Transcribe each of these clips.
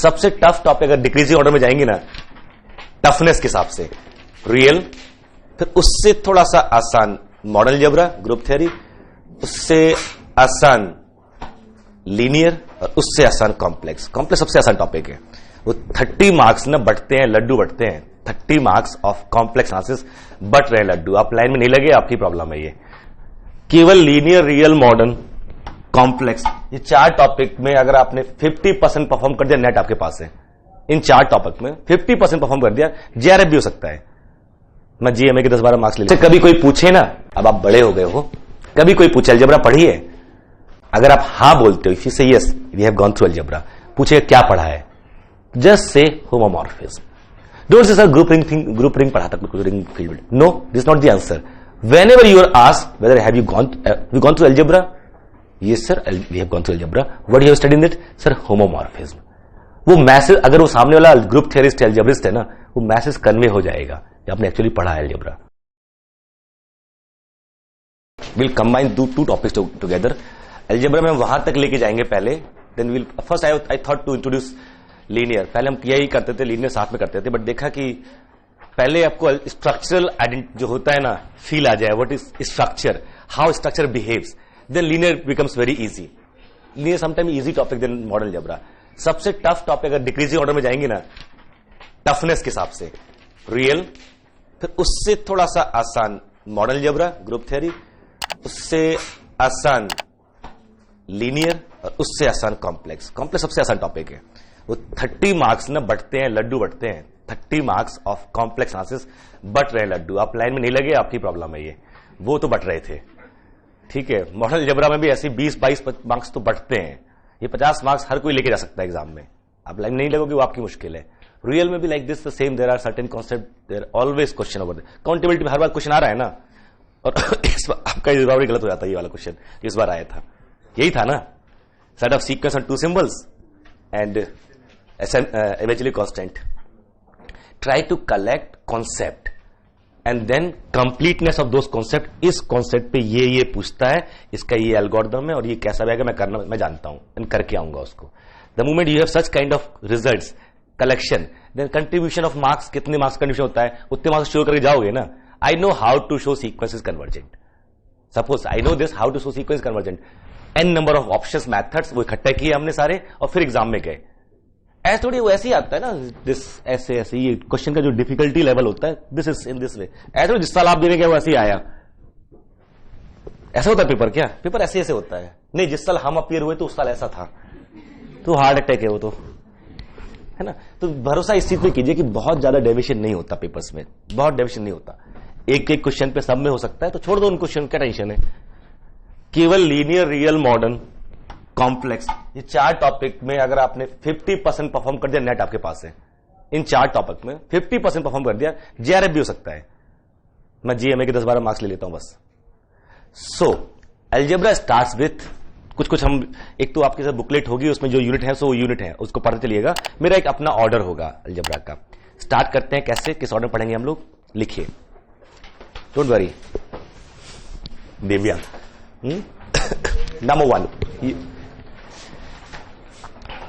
सबसे tough topic अगर decreasing order में जाएंगे ना, टफनेस के हिसाब से रियल, फिर उससे थोड़ा सा आसान मॉडल अलजेब्रा, ग्रुप थ्योरी, उससे आसान लीनियर, और उससे आसान कॉम्प्लेक्स। कॉम्प्लेक्स सबसे आसान टॉपिक है। वो 30 मार्क्स ना बटते हैं, लड्डू बटते हैं। 30 marks of complex analysis but रहे लड्डू। आप लाइन में नहीं लगे, आपकी प्रॉब्लम है ये। केवल लीनियर, रियल, मॉडर्न, कॉम्प्लेक्स, ये 4 टॉपिक में अगर आपने 50% परफॉर्म कर दिया, नेट आपके पास है। इन 4 टॉपिक में 50% परफॉर्म कर दिया, जेआरएफ भी हो सकता है। मैं जीएमए के 10-12 मार्क्स ले लिया। कभी कोई पूछे ना, अब आप बड़े हो गए हो, कभी कोई पूछे अलजेब्रा पढ़ी है, अगर आप हाँ बोलते हो, if you say yes we have gone through algebra, पूछे क्या पढ़ा है, just say homomorphism. Don't say sir group ring पढ़ा था, ring field. No, this not the answer. Whenever you are asked whether have you gone through algebra, yes sir, we have gone through algebra. What you have studied in it, sir? Homomorphism. वो message अगर वो सामने वाला group theorist एल्जेब्रिस्ट है ना, वो message convey हो जाएगा कि आपने एक्चुअली पढ़ा है algebra. We'll combine two topics together. Algebra में वहां तक लेके जाएंगे पहले, then we'll first I thought to introduce linear. पहले हम यही करते थे, linear साथ में करते थे, बट देखा कि पहले आपको स्ट्रक्चरल जो होता है ना, फील आ जाए, what is structure, how structure behaves, then linear becomes very easy. Linear sometime easy topic then model algebra. सबसे टफ टॉपिक अगर डिक्रीजिंग ऑर्डर में जाएंगे ना, टफनेस के हिसाब से रियल, फिर उससे थोड़ा सा आसान मॉडल अलजेब्रा, ग्रुप थ्योरी, उससे आसान लीनियर, और उससे आसान कॉम्प्लेक्स। कॉम्प्लेक्स सबसे आसान टॉपिक है। वो 30 मार्क्स ना बटते हैं, लड्डू बटते हैं। 30 marks of complex analysis but रहे लड्डू। आप लाइन में नहीं लगे, आपकी प्रॉब्लम है ये। वो तो बट रहे थे, ठीक है। मॉडल अलजेब्रा में भी ऐसे 20-22 मार्क्स तो बटते हैं। ये 50 मार्क्स हर कोई लेके जा सकता है एग्जाम में। आप लाइन नहीं लगोगे, वो आपकी मुश्किल है। रियल में भी like this the same, there are certain concept, there always question over there. Countability में हर बार क्वेश्चन आ रहा है ना, और इस बार आपका इस बार भी गलत हो जाता है। ये वाला क्वेश्चन इस बार आया था, यही था ना, set of sequence on 2 symbols and eventually constant. Try to collect concept and then completeness of those concept। इस concept पे ये पूछता है, इसका ये एल्गोरिथम है और ये कैसा रहेगा मैं जानता हूं, and करके आऊंगा उसको। The moment you have such kind of results collection, then contribution of marks, कितने मार्क्स कंट्रीब्यूशन होता है, उतने मार्क्स शो करके जाओगे ना। I know how to show sequence is convergent. Suppose I know this how to show sequence convergent. n number of options methods वो इकट्ठा किए हमने सारे, और फिर एग्जाम में गए। ऐसे थोड़ी वो ऐसे ही आता है ना, दिस ऐसे ये क्वेश्चन का जो डिफिकल्टी लेवल होता है, this is in this way. ऐसे जिस साल आप देने गए वो ऐसे ही आया। ऐसा होता है पेपर? क्या पेपर ऐसे होता है? नहीं, जिस साल हम अपियर हुए तो उस साल ऐसा था, तो हार्ट अटैक है वो तो, है ना। तो भरोसा इस चीज पे कीजिए कि बहुत ज्यादा डेविएशन नहीं होता पेपर्स में, बहुत डेविएशन नहीं होता। एक क्वेश्चन पे सब में हो सकता है, तो छोड़ दो उन क्वेश्चन, क्या टेंशन है। केवल लीनियर, रियल, मॉडर्न, कॉम्प्लेक्स, ये 4 टॉपिक में अगर आपने 50% परफॉर्म कर दिया, नेट आपके पास है। इन 4 टॉपिक में 50% परफॉर्म कर दिया, जेआरएफ भी हो सकता है। मैं जीएमए के 10-12 मार्क्स ले लेता हूं बस। सो अलजेब्रा स्टार्ट्स विथ कुछ हम, एक तो आपके साथ बुकलेट होगी, उसमें जो यूनिट है सो वो यूनिट है, उसको पढ़ते चलिएगा। मेरा एक अपना ऑर्डर होगा अलजेब्रा का। स्टार्ट करते हैं कैसे, किस ऑर्डर पढ़ेंगे हम लोग, लिखिए, don't worry Deviya. Number 1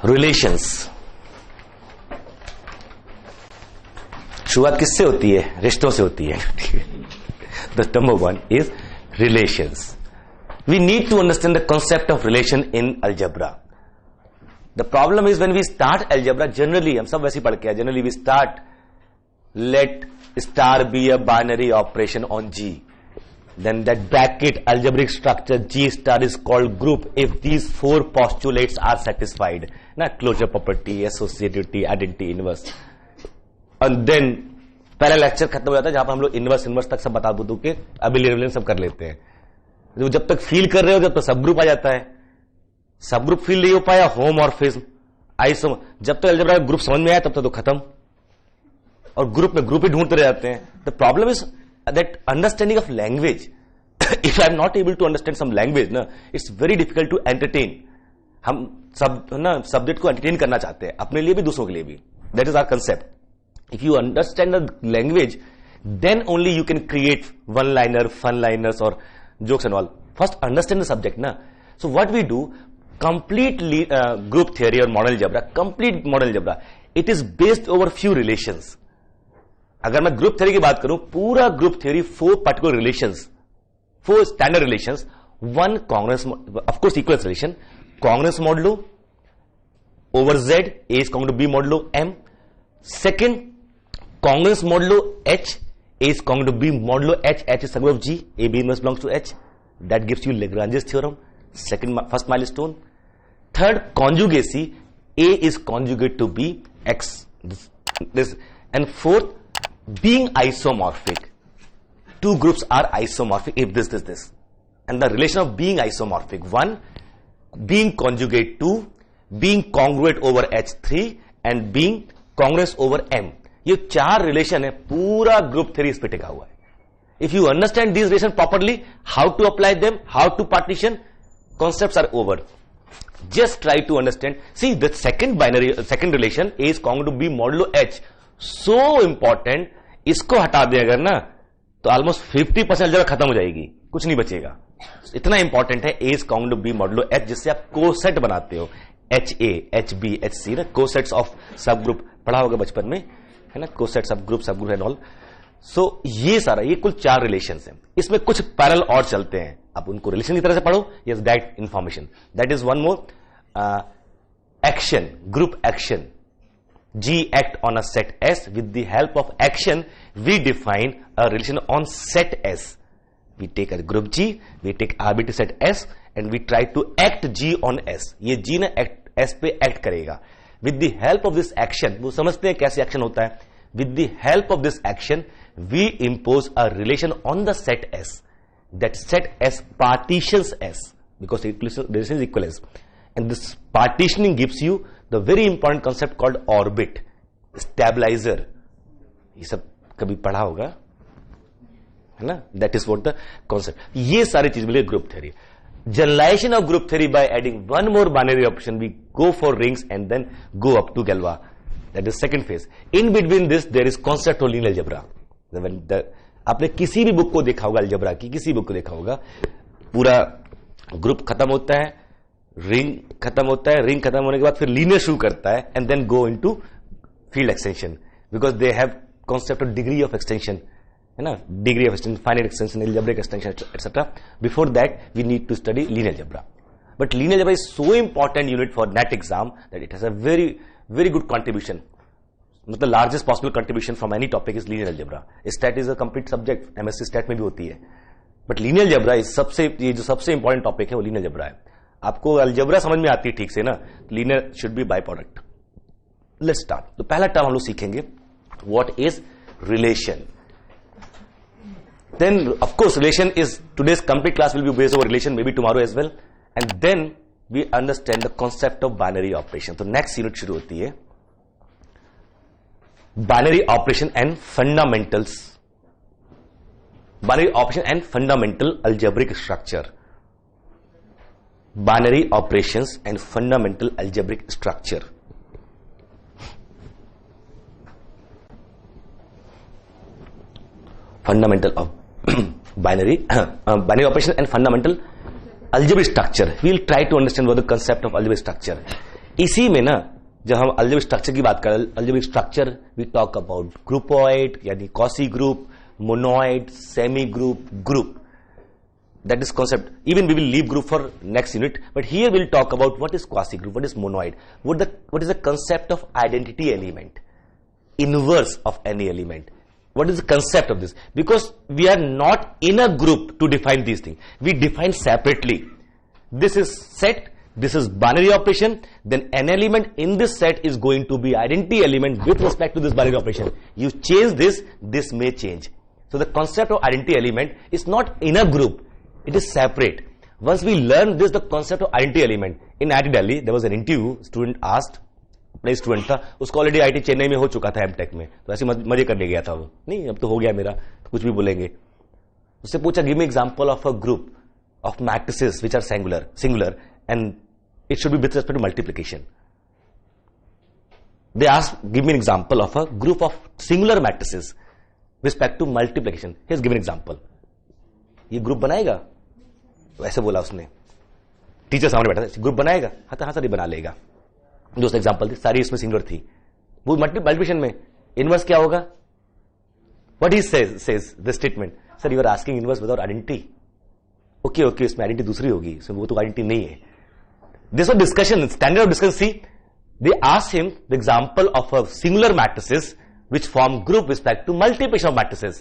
relations. शुरुआत किससे होती है? रिश्तों से होती है। The number 1 is relations. We need to understand the concept of relation in algebra. The problem is when we start algebra, generally हम सब वैसे ही पढ़ के, generally we start let star be a binary operation on G, then that bracket algebraic structure G star is called group if these 4 postulates are satisfied, ना closure property, associativity, identity, inverse। and then पहला lecture खत्म हो जाता है जहां पर हम लोग इनवर्स तक सब बता दो के अबिलिटी सब कर लेते हैं। तो जब तक फील कर रहे हो, जब तक सब ग्रुप आ जाता है, सब ग्रुप फील नहीं हो पाया, होमोमॉर्फिज्म, आइसोम, जब तक अलजेब्रा ग्रुप समझ में आया तब तक तो खत्म, और ग्रुप में ग्रुप ही ढूंढते रह जाते हैं। The problem is that understanding of language if I am not able to understand some language na, it's very difficult to entertain। हम सब ना सब्जेक्ट को एंटरटेन करना चाहते हैं, अपने लिए भी दूसरों के लिए भी। That is our concept. If you understand the language, then only you can create one liner, fun liners और jokes and all. First understand the subject ना। So what we do, complete group theory or model algebra, complete model algebra, it is based over few relations. अगर मैं group theory की बात करूं, पूरा group theory 4 particular relations, 4 standard relations, 1 Congress, of course equal relation, Congress modulo over Z, A is going to be modulo M. Second, congruence modulo H, A is going to be modulo H, H is sub of G, A B inverse belongs to H. That gives you Lagrange's theorem. First milestone. Third, conjugacy, A is conjugate to B, X. This. And fourth, being isomorphic. Two groups are isomorphic if this. And the relation of being isomorphic. 1, being conjugate to, being congruent over H3 and being congruous over M. ये 4 relation है, पूरा group theory इस पे टिका हुआ है. If you understand this relation properly, how to apply them, how to partition, concepts are over. Just try to understand. See, the second relation A is congruent to B modulo H. So important. इसको हटा दे अगर ना, तो almost 50% जगह खत्म हो जाएगी, कुछ नहीं बचेगा. इतना इंपॉर्टेंट है A is congruent to B modulo H, जिससे आप कोसेट बनाते हो. HA, HB, HC ना, कोसेट्स ऑफ सब ग्रुप पढ़ा होगा बचपन में, है ना, कोसेट सब ग्रुप एंड ऑल. सो ये सारा, ये कुल 4 रिलेशन हैं. इसमें कुछ पैरेलल और चलते हैं, आप उनको रिलेशन की तरह से पढ़ो. Yes, that information, that is one more. Action, group action. G act on a set S. With the help of action, we define a relation on set S. We take a group G, we take arbitrary set S, and we try to act G on S. ये G ना S पे act करेगा. With the help of this action, वो समझते हैं कैसे action होता है. With the help of this action, we impose a relation on the set S. That set S partitions S because relation is equivalence. And this partitioning gives you the very important concept called orbit, stabilizer. ये सब कभी पढ़ा होगा, है ना? That is what the concept. ये सारी चीज मिले group theory. Generalization of group theory by adding one more binary operation, we go for rings and then go up to Galois. That is second phase. In between this, there is concept of linear algebra. आपने किसी भी book को देखा होगा, algebra की किसी book को देखा होगा, पूरा ग्रुप खत्म होता है, रिंग खत्म होता है, रिंग खत्म होने के बाद फिर लीनियर शुरू करता है and then go into field extension, because they have concept of degree of extension, है ना, degree of extension, finite extension, algebraic extension etcetera. Before that we need to study linear algebra. But linear algebra is so important unit for NET exam that it has a very very good contribution. मतलब largest possible contribution from any topic is linear algebra. Stat is a complete subject, MSc stat में भी होती है, but linear algebra is ये जो सबसे important topic है वो लीनियर अलजेब्रा है. आपको अलजेब्रा समझ में आती है ठीक से ना, linear should be by product. Let's start. तो पहला टर्म हम लोग सीखेंगे, what is relation. Then of course relation is today's complete class will be based over relation, may be tomorrow as well. And then we understand the concept of binary operation. तो next unit शुरू होती है binary operation and fundamentals, binary operation and fundamental algebraic structure. Binary operations and fundamental algebraic structure. Fundamental of binary operation and fundamental algebraic structure. We'll try to understand what the concept of algebraic structure. इसी में ना, जब हम algebraic structure की बात करें, algebraic structure we talk about groupoid यानी Cauchy group, monoid, semi group. That is concept. Even we will leave group for next unit, but here we'll talk about what is quasi group, what is monoid, what is the concept of identity element, inverse of any element. What is the concept of this? Because we are not in a group to define these things. We define separately. This is set, this is binary operation, then an element in this set is going to be identity element with respect to this binary operation. You change this, this may change. So the concept of identity element is not in a group. It is separate. Once we learn this, the concept of identity element, in IIT Delhi, there was an interview, student asked, अपना student था, उसको already IT Chennai में हो चुका था MTech में, तो ऐसे मजे करने गया था वो, नहीं अब तो हो गया मेरा, तो कुछ भी बोलेंगे. उससे पूछा, give me example of a group of matrices which are singular and it should be with respect to multiplication. They asked, give me an example of a group of singular matrices respect to multiplication. He has given example. ये group बनाएगा? वैसे बोला उसने, teacher सामने बैठा था, group बनाएगा, हाँ सर ये बना लेगा। दोस्त एग्जांपल थी, सारी इसमें सिंगुलर थी। वो मल्टीप्लिकेशन में इनवर्स क्या होगा? What he says the statement, sir you are asking inverse without identity. Okay इसमें आइडेंटिटी दूसरी होगी, इसमें वो तो आइडेंटिटी नहीं है। This was discussion, standard of discussion. See they asked him the example of a singular matrices which form group respect to multiplication of matrices.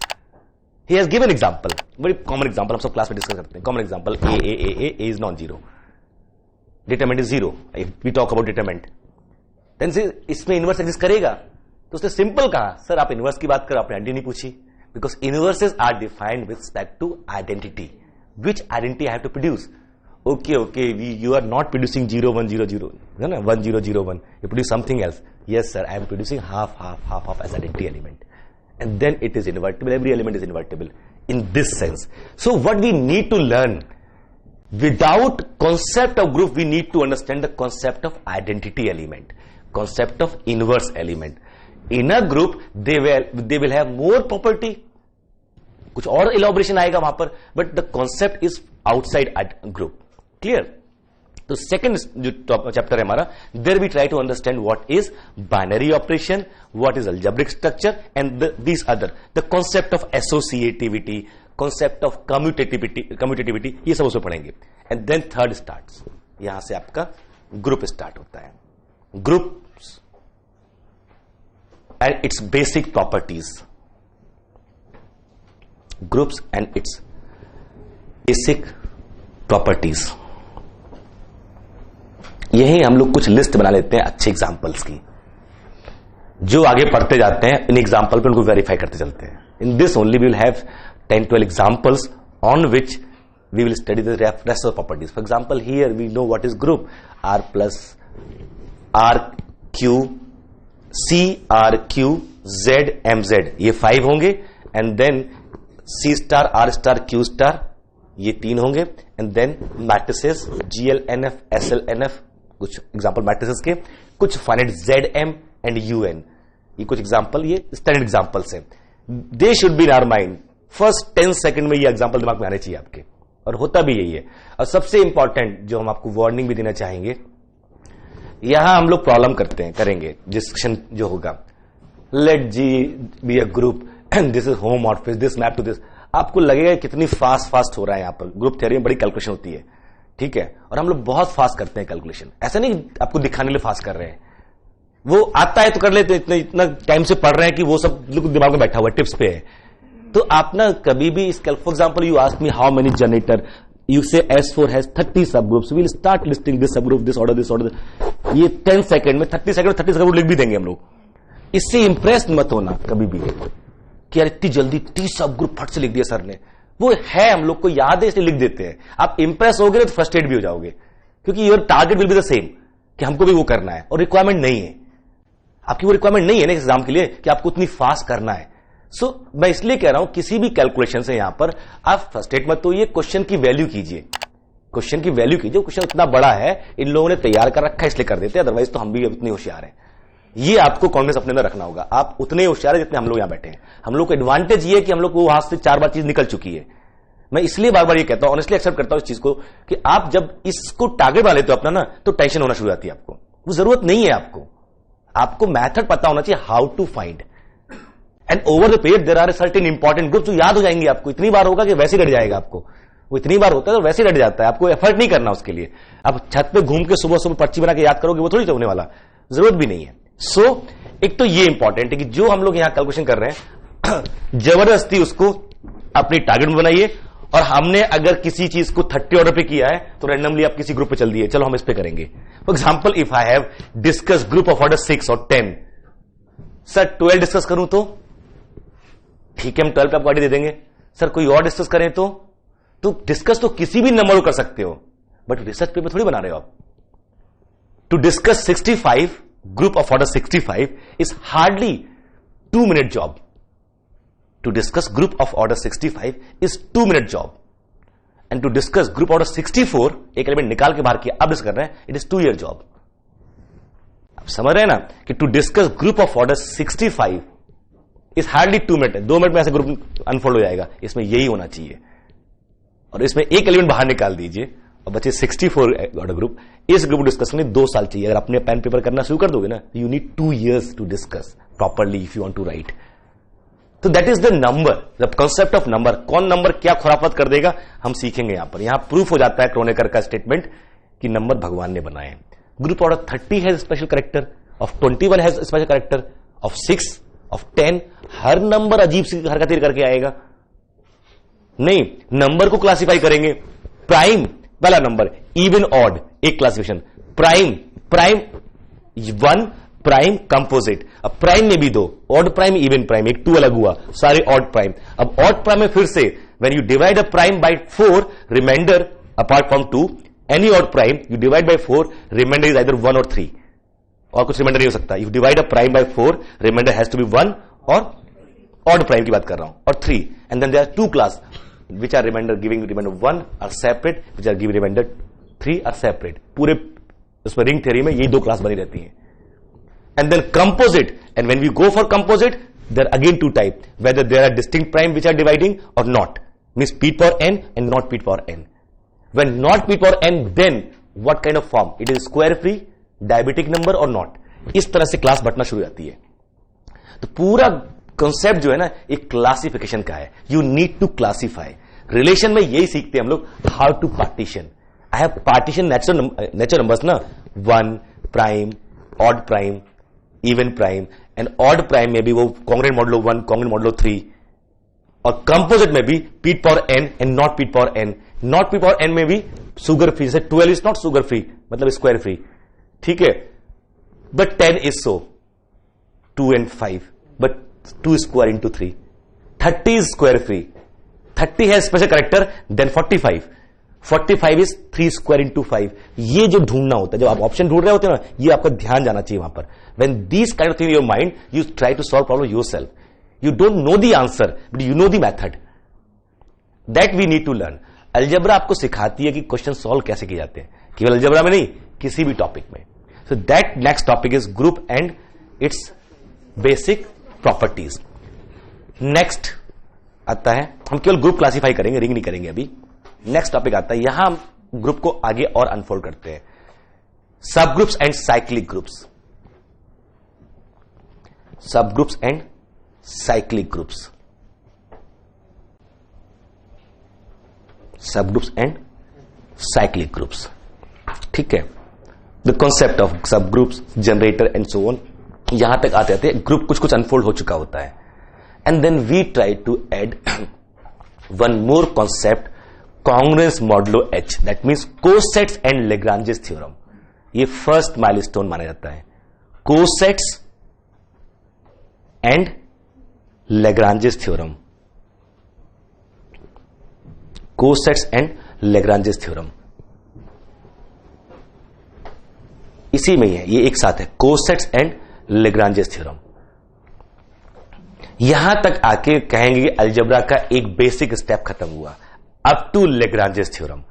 He has given example, very common example, हम सब class में discuss करते हैं। common example, a is non-zero, determinant is 0. If we talk about determinant, then से इसमें inverse exist करेगा। तो उसने सिंपल कहा, सर आप इनवर्स की बात करो, आपने आइडेंटिटी नहीं पूछी, because inverses are defined with respect to identity, which identity I have to produce. Okay, you are not producing 0 1 0 0, है ना, 1 0 0 1, you produce something else. Yes sir, I am producing half as identity element, and then it is invertible. Every element is invertible in this sense. So what we need to learn, without concept of group, we need to understand the concept of identity element, concept of inverse element. In a group, they will have more property. कुछ और elaboration आएगा वहां पर, but the concept is outside group. Clear? तो second जो chapter है हमारा, there we try to understand what is binary operation, what is algebraic structure, and this other, the concept of associativity, concept of commutativity, ये सब उसमें पढ़ेंगे। And then third starts, यहां से आपका ग्रुप स्टार्ट होता है। Groups and it's basic properties, groups and it's basic properties. यही हम लोग कुछ लिस्ट बना लेते हैं अच्छे एग्जांपल्स की, जो आगे पढ़ते जाते हैं इन एग्जांपल पे उनको वेरीफाई करते चलते हैं। In this only we will have 10-12 examples on which we will study the rest of properties. For example here we know what is group, R plus R Q C R Q Z M Z, ये 5 होंगे, एंड देन C star R star Q star, ये 3 होंगे, एंड देन matrices GL NF SL NF, कुछ example matrices के, कुछ फाइनाइट ZM एंड UN, ये कुछ एग्जांपल, ये स्टैंडर्ड एग्जांपल्स हैं। They should be in our mind, first 10 second में ये एग्जांपल दिमाग में आने चाहिए आपके, और होता भी यही है। और सबसे इंपॉर्टेंट जो हम आपको वार्निंग भी देना चाहेंगे, यहां हम लोग प्रॉब्लम करेंगे डिस्कशन जो होगा, let G be a group and this is home office, this map to this, आपको लगेगा कितनी फास्ट हो रहा है। यहां पर ग्रुप थ्योरी में बड़ी कैलकुलेशन होती है, ठीक है, और हम लोग बहुत फास्ट करते हैं कैलकुलेशन। ऐसा नहीं आपको दिखाने के लिए फास्ट कर रहे हैं, वो आता है तो कर लेते, इतना टाइम से पढ़ रहे हैं कि वो सब दिमाग में बैठा हुआ है, टिप्स पे है। तो आप ना कभी भी इस, for example you ask me how many generator, you say S4 has 30 sub groups, we will start listing this sub group, this order, ये 10 सेकंड में 30 सेकंड में 30 सब लिख भी देंगे हम लोग। इससे इंप्रेस मत होना कभी भी कि यार इतनी जल्दी 30 सब ग्रुप फट से लिख दिया सर ने, वो है हम लोग को याद है इसलिए लिख देते हैं। आप इंप्रेस हो गए तो फ्रस्ट्रेट भी हो जाओगे, क्योंकि your target will be the same कि हमको भी वो करना है, और रिक्वायरमेंट नहीं है आपकी, वो रिक्वायरमेंट नहीं है ना एग्जाम के लिए कि आपको उतनी फास्ट करना है। सो मैं इसलिए कह रहा हूं किसी भी कैलकुलेशन से यहां पर आप फ्रस्ट्रेट मत होइए, क्वेश्चन की वैल्यू कीजिए, क्वेश्चन की वैल्यू कीजिए। क्वेश्चन इतना बड़ा है, इन लोगों ने तैयार कर रखा है इसलिए कर देते हैं, अदरवाइज तो हम भी उतने होशियार हैं। ये आपको कॉन्फिडेंस अपने अंदर रखना होगा, आप उतने होशियार है जितने हम लोग यहां बैठे हैं। हम लोग को एडवांटेज ये है कि हम लोग को हाथ से 4 बार चीज निकल चुकी है। मैं इसलिए बार बार ये कहता हूं, ऑनेस्टली एक्सेप्ट करता हूं इस चीज को, कि आप जब इसको टारगेट बना लेते हो अपना ना, तो टेंशन होना शुरू होती है आपको। वो जरूरत नहीं है आपको मेथड पता होना चाहिए, how to find, and over the period there are certain important groups जो याद हो जाएंगे आपको। इतनी बार होगा कि वैसे रट जाएगा आपको, वो इतनी बार होता है तो वैसे रट जाता है, आपको एफर्ट नहीं करना उसके लिए। आप छत पे घूम के सुबह सुबह पर्ची बना के याद करोगे, वो थोड़ी होने वाला, जरूरत भी नहीं है। सो एक तो ये इंपॉर्टेंट है कि जो हम लोग यहां कैलकुलेशन कर रहे हैं जबरदस्ती उसको अपनी टारगेट में बनाइए। और हमने अगर किसी चीज को 30 ऑर्डर पे किया है तो रैंडमली आप किसी ग्रुप पे चल दिए, चलो हम इस पे करेंगे। For example if I have discuss group of order 6 और 10, सर 12 डिस्कस करूं तो ठीक है, हम 12 पे आपको दे देंगे। सर कोई और डिस्कस करें तो डिस्कस तो किसी भी नंबर को कर सकते हो, बट रिसर्च पेपर थोड़ी बना रहे हो आप। To discuss 65 group of order 65 is hardly 2-minute job. To discuss group of order 65 is 2-minute job. And to discuss group order 64, एक एलिमेंट निकाल के बाहर किया, अब डिस्कस कर रहे हैं, it is 2-year job. आप समझ रहे हैं ना कि to discuss group of order 65 is hardly 2 minutes. 2 minute में ऐसे ग्रुप अनफोल्ड हो जाएगा। इसमें यही होना चाहिए, और इसमें एक एलिमेंट बाहर निकाल दीजिए और बचे 64 ऑर्डर ग्रुप। इस ग्रुप डिस्कस में 2 साल चाहिए। अगर अपने पेन पेपर करना शुरू कर दोगे ना, you need 2 years to discuss properly if you want to write. तो that is the number, the concept of number. कौन नंबर क्या खुराफत कर देगा हम सीखेंगे यहां पर। यहां प्रूफ हो जाता है क्रोनेकर का स्टेटमेंट कि नंबर भगवान ने बनाए हैं। Group order 30 has special character, of 21 has special character, of 6, of 10। Her number अजीब सी हरकतें करके आएगा। नहीं, नंबर को क्लासिफाई करेंगे। प्राइम पहला नंबर, इवन ऑड एक क्लासिफिकेशन, प्राइम 1, प्राइम कंपोजिट। अब प्राइम में भी 2, ऑड प्राइम इवन प्राइम, एक 2 अलग हुआ, सारे ऑड प्राइम। अब ऑड प्राइम में फिर से when you divide a prime by 4, remainder apart from 2, any odd prime you divide by 4, remainder is either 1 और 3, और कुछ रिमाइंडर नहीं हो सकता। You divide a prime by 4, remainder has to be 1 और ऑड प्राइम की बात कर रहा हूं, और 3। And then there are 2 class which are remainder giving remainder 1 are separate, which are giving remainder 3 are separate। पूरे उसमें रिंग थ्योरी में ये 2 क्लास बनी रहती हैं। And then composite, and when we go for composite, there are again 2 types, whether there are distinct prime which are dividing or not, means p power n and not p power n। When not p power n, then what kind of form? It is square free, diabetic number or not। इस तरह से class बंटना शुरू हो जाती है। तो पूरा concept जो है ना, एक क्लासिफिकेशन का है। You need to classify. Relation में यही सीखते हैं हम लोग, how to partition. I have partition natural numbers ना, 1 prime, odd prime, even prime, and odd prime में भी वो कॉन्ग्रेंट मॉडुलो 1, कॉन्ग्रेंट मॉडुलो 3, और कंपोजिट में भी P power n and not P power n। Not P power n में भी sugar free, जैसे 12 इज नॉट सुगर फ्री, मतलब स्क्वायर फ्री, ठीक है। But 10 is so, 2 and 5, but 2 square into 3, 30 is square free, 30 has special character, then 45 is 3 square into 5। ये जो ढूंढना होता है, जब आप ऑप्शन ढूंढ रहे होते हैं ना, ये आपका ध्यान जाना चाहिए वहां पर। When these kind of thing in your mind, you try to solve problem yourself. You don't know the answer, but you know the method. That we need to learn. Algebra आपको सिखाती है कि क्वेश्चन सॉल्व कैसे किए जाते हैं, केवल algebra में नहीं, किसी भी टॉपिक में। So that next topic is group and its basic properties. Next आता है, हम केवल ग्रुप क्लासिफाई करेंगे, रिंग नहीं करेंगे अभी। नेक्स्ट टॉपिक आता है, यहां हम ग्रुप को आगे और अनफोल्ड करते हैं। सब ग्रुप्स एंड साइक्लिक ग्रुप्स, सब ग्रुप्स एंड साइक्लिक ग्रुप्स, सब ग्रुप्स एंड साइक्लिक ग्रुप्स, ठीक है। द कॉन्सेप्ट ऑफ सब groups, generator and so on, यहां तक आते आते ग्रुप कुछ अनफोल्ड हो चुका होता है। And then we try to add one more concept, congruence modulo H, that means cosets and Lagrange's theorem. ये फर्स्ट माइलस्टोन माना जाता है, cosets and Lagrange's theorem, cosets and Lagrange's theorem इसी में ही है, ये एक साथ है, कोसेट्स एंड लेग्रांजेस थ्योरम। यहां तक आके कहेंगे कि अलजेब्रा का एक बेसिक स्टेप खत्म हुआ, अप टू लेग्रांजेस थ्योरम।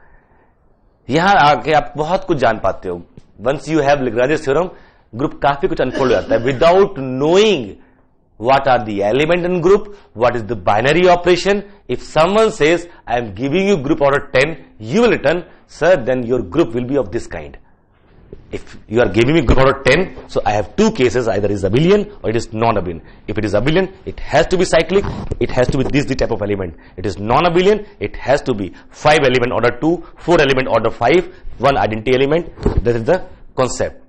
यहां आके आप बहुत कुछ जान पाते हो। Once you have Lagrange's theorem, group काफी कुछ अनफोल्ड हो जाता है without knowing what are the element in group, what is the binary operation. If someone says I am giving you group order 10, you will return, sir, then your group will be of this kind. If you are giving me group order 10, so I have 2 cases, either it is abelian or it is non-abelian. If it is abelian, it has to be cyclic, it has to be this type of element. It is non-abelian, it has to be 5 element order 2, 4 element order 5, 1 identity element. That is the concept.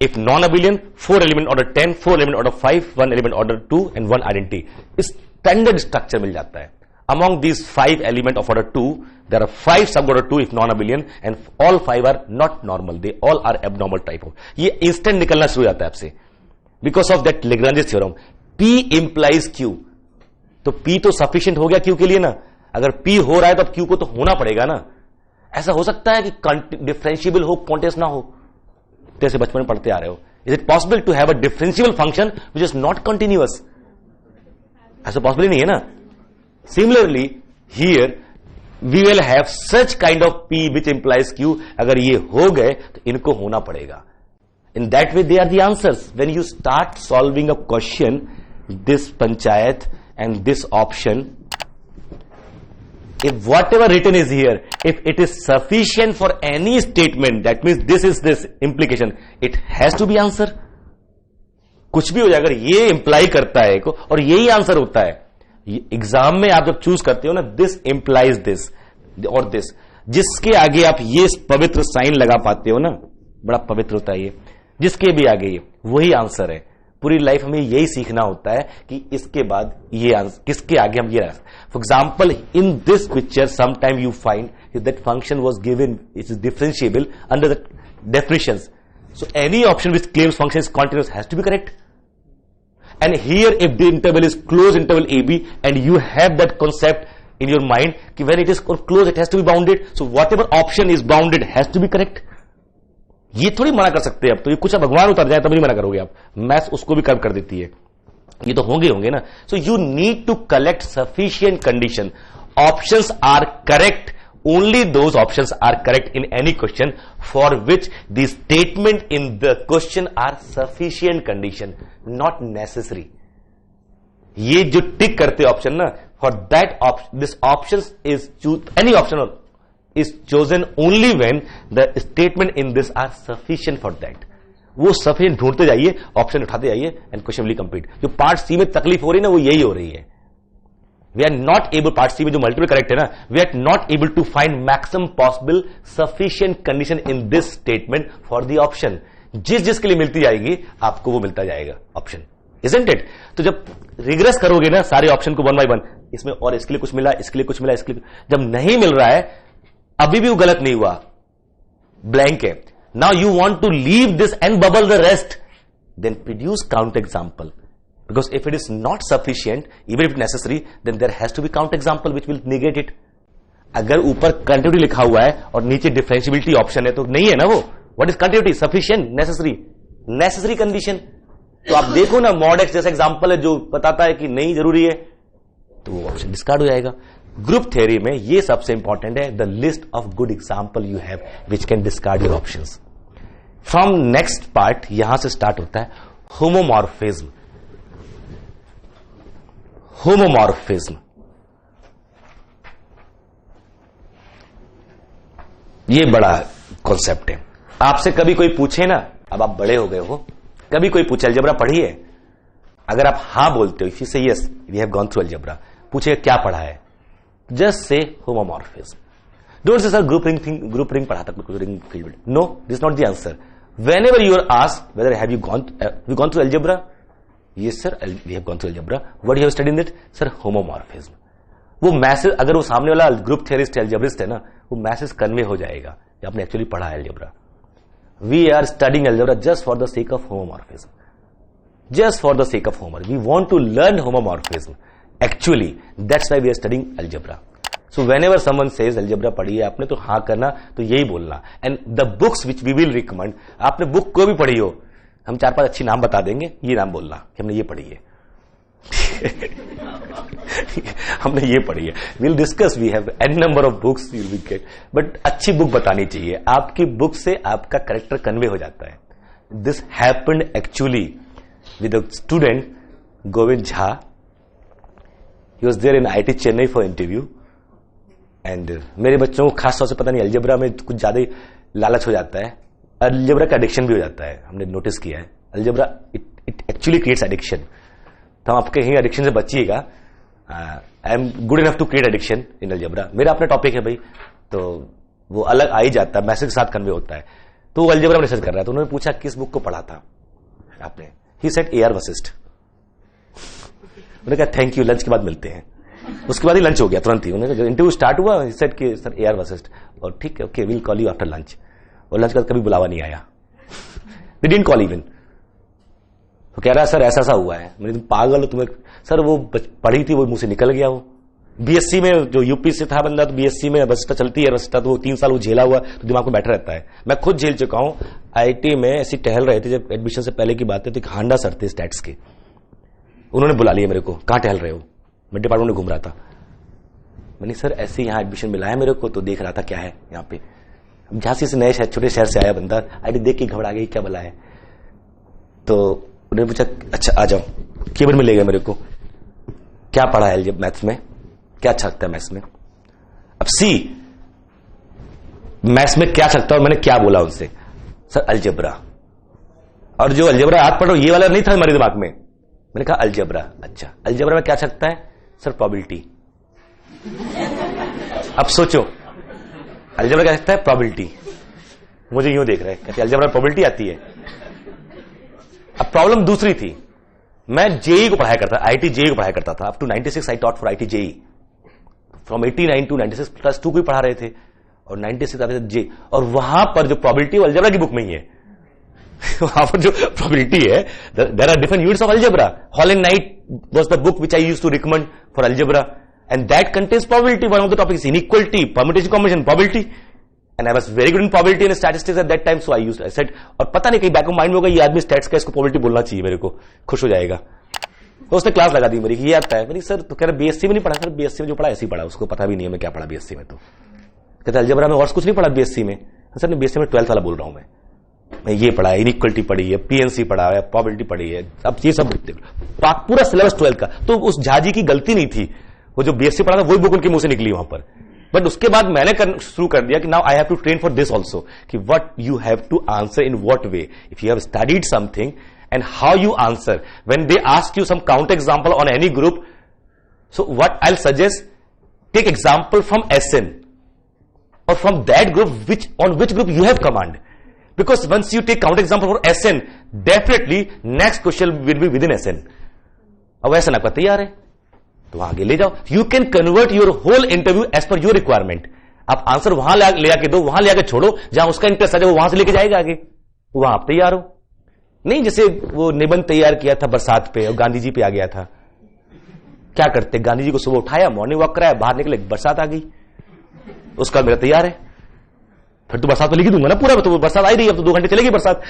If non-abelian, 4 element order 10, 4 element order 5, 1 element order 2 and 1 identity. Standard structure मिल जाता है. Among these 5 element of order 2, there are 5 sub order 2 if non-abelian, and all 5 are not normal. They all are abnormal type of. ये instant निकलना शुरू हो जाता है आपसे. Because of that Lagrange's theorem, P implies Q. तो P तो sufficient हो गया Q के लिए ना. अगर P हो रहा है तो अब Q को तो होना पड़ेगा ना. ऐसा हो सकता है कि डिफरेंशिएबल हो, क्वांटिस ना हो. जैसे बचपन में पढ़ते आ रहे हो, is it possible to have a differentiable function which is not continuous? ऐसा पॉसिबल नहीं है ना. Similarly here we will have such kind of P which implies Q. अगर ये हो गए तो इनको होना पड़ेगा. In that way they are the answers. When you start solving a question, this panchayat and this option if whatever written is here, if it is sufficient for any statement, that means this is this implication, it has to be answer. कुछ भी हो जाए, अगर ये imply करता है को और यही आंसर होता है, एग्जाम में आप जब चूज करते हो ना, दिस इंप्लाइज दिस और दिस, जिसके आगे आप ये पवित्र साइन लगा पाते हो ना, बड़ा पवित्र होता है ये, जिसके भी आगे ये, वही आंसर है. पूरी लाइफ हमें यही सीखना होता है कि इसके बाद ये आंसर, किसके आगे हम ये. For example, in this picture sometime you find that function was given, it is differentiable under the definitions. So any option which claims function is continuous has to be correct. And here, if the interval is closed interval AB, and you have that concept in your mind, कि when it is closed, it has to be bounded. So whatever option is bounded has to be correct. ये थोड़ी मना कर सकते हैं अब तो, ये कुछ भगवान उतर जाए तब नहीं मना करोगे आप, मैथ्स उसको भी कम कर देती है, ये तो होंगे ना. So you need to collect sufficient condition. Options are correct, only those options are correct in any question for which the statement in the question are sufficient condition, not necessary. ये जो टिक करते ऑप्शन ना, for that option, this option is any option is chosen only when the statement in this are sufficient for that. वो sufficient ढूंढते जाइए, option उठाते जाइए, and question will complete. जो पार्ट सी में तकलीफ हो रही है ना, वो यही हो रही है. We are not able, part C में जो मल्टीपल करेक्ट है ना, we are not able to find maximum possible sufficient condition in this statement for the option. जिसके लिए मिलती जाएगी आपको वो मिलता जाएगा ऑप्शन, isn't it? तो जब रिग्रेस करोगे ना सारे ऑप्शन को वन बाय वन, इसमें और इसके लिए कुछ मिला, इसके लिए कुछ मिला, इसके लिए जब नहीं मिल रहा है, अभी भी वो गलत नहीं हुआ, ब्लैंक है. Now you want to leave this and bubble the rest, then produce count example. Because if it is not sufficient, even if necessary, then there has to be counter example which will negate it. अगर ऊपर continuity लिखा हुआ है और नीचे differentiability option है तो नहीं है ना वो. What is continuity? Sufficient, necessary, necessary condition. तो आप देखो ना, मॉड एक्स जैसा एग्जांपल है जो बताता है कि नहीं जरूरी है, तो वो ऑप्शन डिस्कार्ड हो जाएगा. ग्रुप थ्योरी में ये सबसे इंपॉर्टेंट है, the list of good example you have which can discard your options. From next part यहां से स्टार्ट होता है होमोमॉर्फिज्म. होमोमॉर्फिज्म ये बड़ा कॉन्सेप्ट है. आपसे कभी कोई पूछे ना, अब आप बड़े हो गए हो, कभी कोई पूछे अलजेब्रा पढ़ी है, अगर आप हां बोलते हो, if you say yes we have gone through algebra, पूछे क्या पढ़ा है, just say homomorphism. Don't say sir group ring पढ़ा था, ring field. No, this not the answer. Whenever you are asked whether have you gone through algebra, yes sir we have gone through algebra. what you have studied in it? sir homomorphism. वो message, अगर वो सामने वाला group theorist एल्जेब्रिस्ट है ना, वो message convey हो जाएगा कि आपने एक्चुअली पढ़ा है algebra. We are studying algebra just for the sake of homomorphism, just for the sake of homomorphism. We want to learn homomorphism actually, that's why we are studying algebra. So whenever someone says algebra पढ़ी है आपने, तो हाँ करना, तो यही बोलना. And the books which we will recommend, आपने बुक को भी पढ़ी हो, हम 4-5 अच्छी नाम बता देंगे, ये नाम बोलना कि हमने ये पढ़ी है. हमने ये पढ़ी है. Will discuss, we have n number of books you will get, but अच्छी बुक बतानी चाहिए. आपकी बुक से आपका कैरेक्टर कन्वे हो जाता है. This happened actually with a student Govind Jha. He was there in IIT Chennai for interview. And मेरे बच्चों को खास तौर से पता नहीं, अलजेब्रा में कुछ ज्यादा ही लालच हो जाता है, अलजेब्रा का एडिक्शन भी हो जाता है. हमने नोटिस किया है algebra it actually creates addiction. तो हम आपके कहीं एडिक्शन से बचिएगा. I am good enough to create addiction in algebra. मेरा अपना टॉपिक है भाई, तो वो अलग आ ही जाता है, मैसेज के साथ कन्वे होता है. तो वो अलजेब्रा में रिसर्च कर रहा है, तो उन्होंने पूछा किस बुक को पढ़ा था आपने. He said A R Vashishtha. उन्होंने कहा थैंक यू, लंच के बाद मिलते हैं. उसके बाद ही लंच हो गया तुरंत ही. उन्होंने जब इंटरव्यू स्टार्ट हुआ, ही सेड कि सर ए आर वशिष्ठ, और ठीक है okay will call you after lunch. और लंच का कभी बुलावा नहीं आया. They didn't call even. तो कह रहा सर ऐसा सा हुआ है. मैंने, तुम पागल हो तुम्हें. सर वो पढ़ी थी, वो मुंह से निकल गया. वो बीएससी में जो यूपी से था बंदा, तो बीएससी में वस्ता चलती है, वस्ता तो 3 साल वो झेला हुआ, तो दिमाग में बैठा रहता है. मैं खुद झेल चुका हूं. आईआईटी में ऐसी टहल रहे थे, जब एडमिशन से पहले की बात है, तो हांडा सर थे स्टैट्स के. उन्होंने बुला लिया मेरे को, कहां टहल रहे हो. मैं डिपार्टमेंट में घूम रहा था. मैंने सर ऐसे यहां एडमिशन मिला है मेरे को, तो देख रहा था क्या है यहाँ पे. झांसी से नए शहर, छोटे शहर से आया बंदा, आईडी देख के घबरा गई, क्या बोला है. तो उन्होंने पूछा अच्छा आ जाओ. केबिन में ले गए मेरे को. क्या पढ़ा है जब मैथ्स में, क्या अच्छा लगता है मैथ्स में. अब सी, मैथ्स में क्या सकता है और मैंने क्या बोला उनसे, सर अलजेब्रा। और जो अलजेब्रा याद पढ़ो ये वाला नहीं था हमारे दिमाग में, मैंने कहा अलजेब्रा। अच्छा, अलजेब्रा में क्या सकता है सर, प्रोबेबिलिटी। अब सोचो अलजेब्रा क्या सकता है, प्रोबेबिलिटी। मुझे यूं देख रहे हैं, कहते अलजेब्रा में प्रोबेबिलिटी आती है। अब प्रॉब्लम दूसरी थी, मैं जेई को पढ़ाया करता, आईटी जेई को पढ़ाया करता था। Up to 96 I taught for IIT JEE, from 89 to 96 plus 2 को भी पढ़ा रहे थे, और 96 आते थे जे। और वहां पर जो प्रोबेबिलिटी अलजेब्रा की बुक में ही है वहां पर जो प्रोबेबिलिटी है, there are different units of algebra. Hall and Knight was the book which I used to recommend for algebra, and that contains probability. One of the topics inequality, permutation, combination, probability, and I was very good in probability and statistics at that time, so I used, I said. और पता नहीं कहीं back of mind में होगा ये आदमी stats का, इसको प्रोबेबिलिटी बोलना चाहिए, मेरे को खुश हो जाएगा। तो उसने क्लास लगा दी मेरी, ये आता है। मेरी सर तो कह रहा बीएससी में नहीं पढ़ा। सर बीएससी में जो पढ़ा ऐसे ही पढ़ा, उसको पता भी नहीं है मैं क्या पढ़ा बीएससी में। तो कहते अलजेब्रा में और कुछ नहीं पढ़ा बीएससी में। सर ने बीएससी में 12th वाला बोल रहा हूं मैं ये पढ़ा है, इनइक्वालिटी पढ़ी है, पीएनसी पढ़ा है, प्रोबेबिलिटी पढ़ी है। अब ये सब पूरा सिलेबस 12th का। तो उस झाजी की गलती नहीं थी, वो जो बीएससी पढ़ा था वही बुक उनके मुंह से निकली वहां पर। बट उसके बाद मैंने शुरू कर दिया कि now I have to train for this also, कि what you have to answer in what way, if you have studied something and how you answer when they ask you some counter example on any group. So what I'll suggest, take example from SN or from that group on which group you have command, because once you take counter example for SN, definitely next question will be within SN. अब SN आपका तैयार है तो आगे ले जाओ, you can convert your whole interview as per your requirement. आप answer वहां ले आके दो, वहां ले आके छोड़ो, जहां उसका इंटरेस्ट है वो वहां से लेके जाएगा आगे, वहां आप तैयार हो। नहीं जैसे वो निबंध तैयार किया था बरसात पे और गांधी जी पे आ गया था, क्या करते, गांधी जी को सुबह उठाया, मॉर्निंग वॉक कराया, बाहर निकले, बरसात आ गई, उसका मेरा तैयार है। फिर तो बरसात पे लिख दूंगा ना पूरा, तो बरसात आई रही है, अब तो 2 घंटे चलेगी बरसात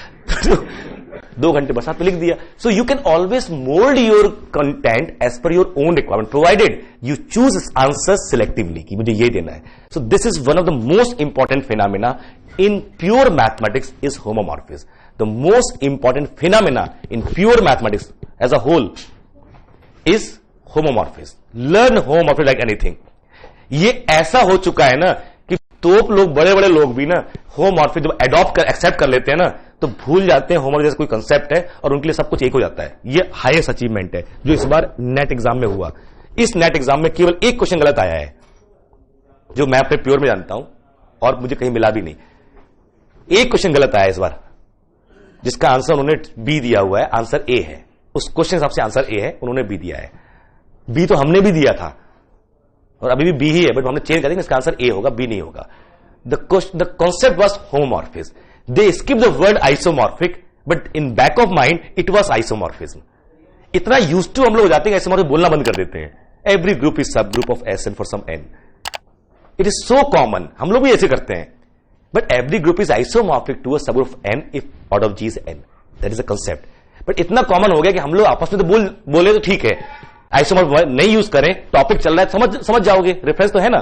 2 घंटे बरसात पे लिख दिया। So you can always mould your content as per your own requirement, provided you choose answer selectively कि मुझे ये देना है। So this is one of the most important phenomena in pure mathematics is homomorphism. The most important phenomena in pure mathematics as a whole is homomorphism. Learn homomorphism like anything. ये ऐसा हो चुका है ना कि तोप लोग, बड़े बड़े लोग भी ना होमोमॉर्फिज्म जब एडॉप्ट कर, एक्सेप्ट कर लेते हैं ना, तो भूल जाते हैं होमोमॉर्फिज्म जैसे कोई कंसेप्ट है और उनके लिए सब कुछ एक हो जाता है। ये हाईएस्ट अचीवमेंट है जो इस बार नेट एग्जाम में हुआ। इस नेट एग्जाम में केवल एक क्वेश्चन गलत आया है जो मैं अपने प्योर में जानता हूं और मुझे कहीं मिला भी नहीं। एक क्वेश्चन गलत आया इस बार, जिसका आंसर उन्होंने बी दिया हुआ है, आंसर ए है। उस क्वेश्चन हिसाब से आंसर ए है, उन्होंने बी दिया है। बी तो हमने भी दिया था और अभी भी बी ही है, बट हमने चेंज कर दिया, इसका आंसर ए होगा, बी नहीं होगा। The concept was homomorphism. They skip the word isomorphic, but in back of mind it was isomorphism. इतना यूज टू हम लोग हो जाते हैं, आइसोमॉर्फिज्म बोलना बंद कर देते हैं। Every group is subgroup of S n for some n. It is so common, हम लोग भी ऐसे करते हैं। But every group is isomorphic to a subgroup of n if part of G is n. That is a concept. But इतना common हो गया कि हम लोग आपस में तो बोले तो ठीक है, आइसोमॉर्फिज्म नहीं यूज करें, टॉपिक चल रहा है, समझ जाओगे, रेफरेंस तो है ना।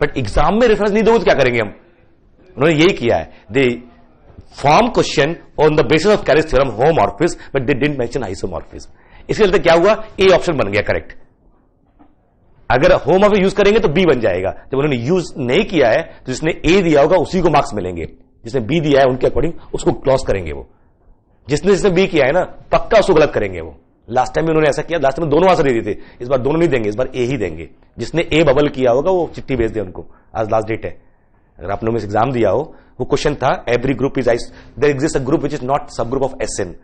बट एग्जाम में रेफरेंस नहीं दोगे तो क्या करेंगे हम। उन्होंने यही किया है, they form question on the basis of carriage theorem homomorphism, but they didn't mention isomorphism. इसके चलते क्या हुआ, ए ऑप्शन बन गया करेक्ट। अगर होमोमॉर्फिज्म यूज करेंगे तो बी बन जाएगा। जब उन्होंने यूज नहीं किया है तो जिसने ए दिया होगा उसी को मार्क्स मिलेंगे, जिसने बी दिया है उनके अकॉर्डिंग उसको क्लॉज करेंगे। वो जिसने बी किया है ना पक्का उसको गलत करेंगे। वो लास्ट टाइम भी उन्होंने ऐसा किया, लास्ट टाइम दोनों आंसर दे दिए थे, इस बार दोनों नहीं देंगे, इस बार ए ही देंगे। जिसने ए बबल किया होगा वो चिट्ठी भेज दे उनको, आज लास्ट डेट है। अगर आपने में एग्जाम दिया हो, वो क्वेश्चन था every group is there exist a group which is not subgroup of S N,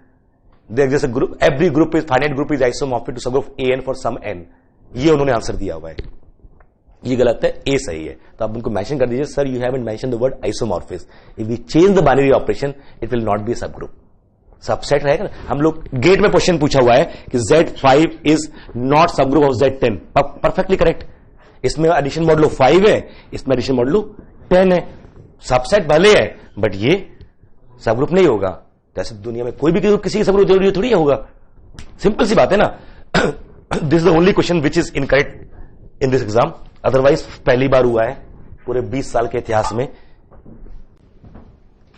there exist a group, every group is finite group is isomorphic to subgroup A N for some N. ये उन्होंने answer दिया हुआ है, ये गलत है, ए सही है। तो आप उनको मेंशन कर दीजिए, sir you haven't mention the word isomorphism, if we change the binary operation it will not be subgroup, subset रहेगा ना। हम लोग गेट में क्वेश्चन पूछा हुआ है कि Z5 is not subgroup of Z10, perfectly correct. इसमें एडिशन मॉडुलो 5 है, इसमें एडिशन मॉडुलो 10 है, सबसेट भले है बट ये सब ग्रुप नहीं होगा। जैसे दुनिया में कोई भी किसी की सब ग्रुप जरूरी थोड़ी होगा, सिंपल सी बात है ना। This is the only question which is incorrect in this exam. Otherwise पहली बार हुआ है पूरे 20 साल के इतिहास में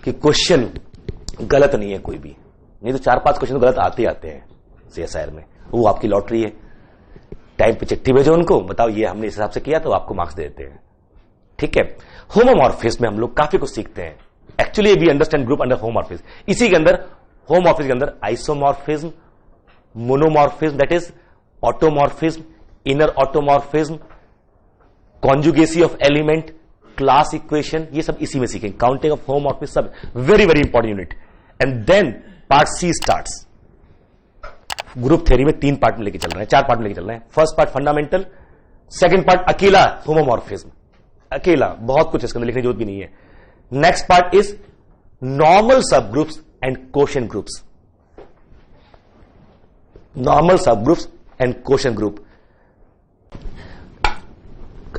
कि क्वेश्चन गलत नहीं है कोई भी, नहीं तो 4-5 क्वेश्चन गलत आते हैं सीएसआईआर में। वो आपकी लॉटरी है, टाइम पे चिट्ठी भेजो उनको, बताओ ये हमने इस हिसाब से किया तो आपको मार्क्स दे देते हैं। ठीक है। होमोमॉर्फिज्म में हम लोग काफी कुछ सीखते हैं। Actually we understand group under homomorphism. इसी के अंदर होमोमॉर्फिज्म के अंदर isomorphism, monomorphism that is automorphism, inner automorphism, conjugacy of element, class equation, ये सब इसी में सीखेंगे। काउंटिंग ऑफ होमोमॉर्फिज्म, सब very very important unit. And then part C starts. Group theory में 3 पार्ट में लेके चल रहे हैं, 4 पार्ट में लेके चल रहे हैं। First part fundamental, second part अकेला होमोमॉर्फिज्म, अकेला, बहुत कुछ इसके अंदर लिखने की जरूरत भी नहीं है। Next part is normal subgroups and quotient groups, normal subgroups and quotient group.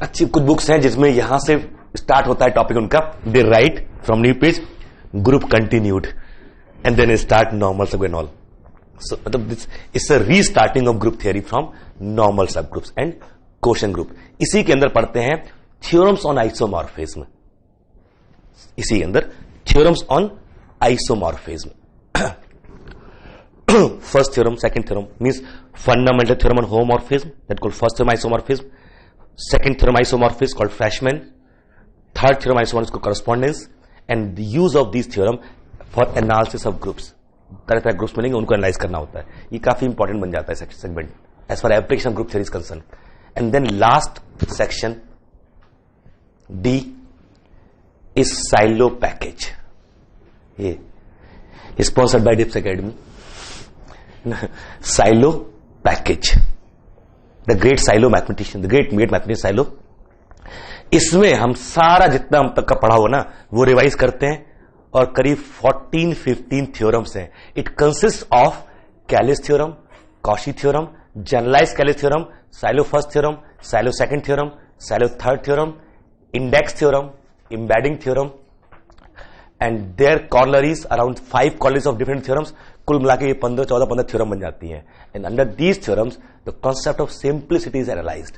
अच्छी कुछ बुक्स हैं जिसमें यहां से स्टार्ट होता है टॉपिक उनका, they write from new page group continued and then start normal sub and all. So मतलब it's a restarting of group theory from normal subgroups and quotient group. इसी के अंदर पढ़ते हैं थ्योरम्स ऑन आइसोमॉर्फिज्म, इसी के अंदर theorems on isomorphism. First theorem, second theorem means fundamental theorem on homomorphism that called first theorem isomorphism, second theorem isomorphism called Fleischmann, third theorem isomorphism called correspondence, and the use of these theorem for analysis of groups। तरह तरह groups मिलेंगे, उनको analyse करना होता है। ये काफी important बन जाता है segment as far application of group theory is concern. And then last section D is Sylow package. ये sponsored by Dips academy. Sylow package, the great Sylow mathematician, the great mathematician Sylow. इसमें हम सारा जितना हम तक का पढ़ा हो ना वो रिवाइज करते हैं, और करीब 14-15 थ्योरम्स हैं। It consist of Cayley's theorem, Cauchy theorem, generalise Cayley's theorem, Sylow first theorem, Sylow second theorem, Sylow third theorem, index theorem, embedding theorem, and their corollaries around 5 corollaries of different theorems. कुल मिला के ये 15-14-15 theorem बन जाती हैं। And under these theorems the concept of simplicity is analysed,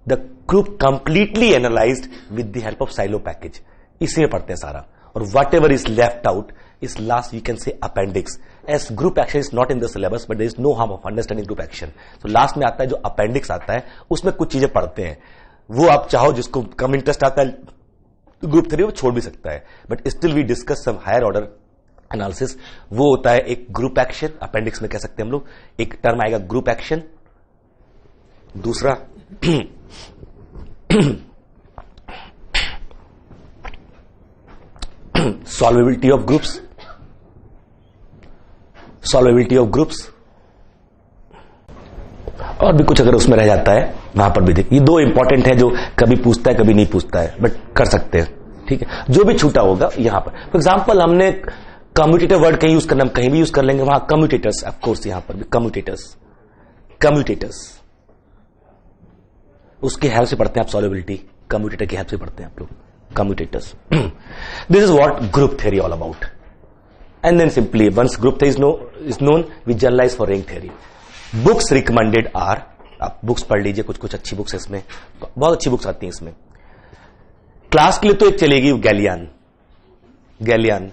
the group completely analysed with the help of Sylow package. इसी में पढ़ते हैं सारा, और whatever is left out is last we can say appendix. As group action is not in the syllabus but there is no harm of understanding group action. तो last में आता है जो अपेंडिक्स आता है, उसमें कुछ चीजें पढ़ते हैं। वो आप चाहो जिसको कम इंटरेस्ट आता है ग्रुप थ्योरी वो छोड़ भी सकता है, but still we discuss some higher order analysis. वो होता है एक ग्रुप एक्शन, अपेंडिक्स में कह सकते हैं हम लोग। एक टर्म आएगा ग्रुप एक्शन, दूसरा सॉल्वेबिलिटी ऑफ ग्रुप्स, सॉल्वेबिलिटी ऑफ ग्रुप्स, और भी कुछ अगर उसमें रह जाता है वहां पर भी देख। ये 2 इंपॉर्टेंट है जो कभी पूछता है कभी नहीं पूछता है, बट कर सकते हैं, ठीक है। जो भी छूटा होगा यहां पर, फॉर एग्जाम्पल हमने कम्यूटेटर वर्ड कहीं यूज करना, हम कहीं भी यूज कर लेंगे, वहां कम्यूटेटर्स, ऑफकोर्स यहां पर भी कम्यूटेटर्स उसकी हेल्प से पढ़ते हैं आप सॉल्वेबिलिटी, कम्यूटेटर की हेल्प से पढ़ते हैं आप लोग commutators. This is what group theory all about. And then simply once group theory is known we generalize for ring theory. Books recommended are, आप बुक्स पढ़ लीजिए, कुछ कुछ अच्छी बुक्स है इसमें, बहुत अच्छी बुक्स आती हैं इसमें। क्लास के लिए तो एक चलेगी गैलियन, गैलियन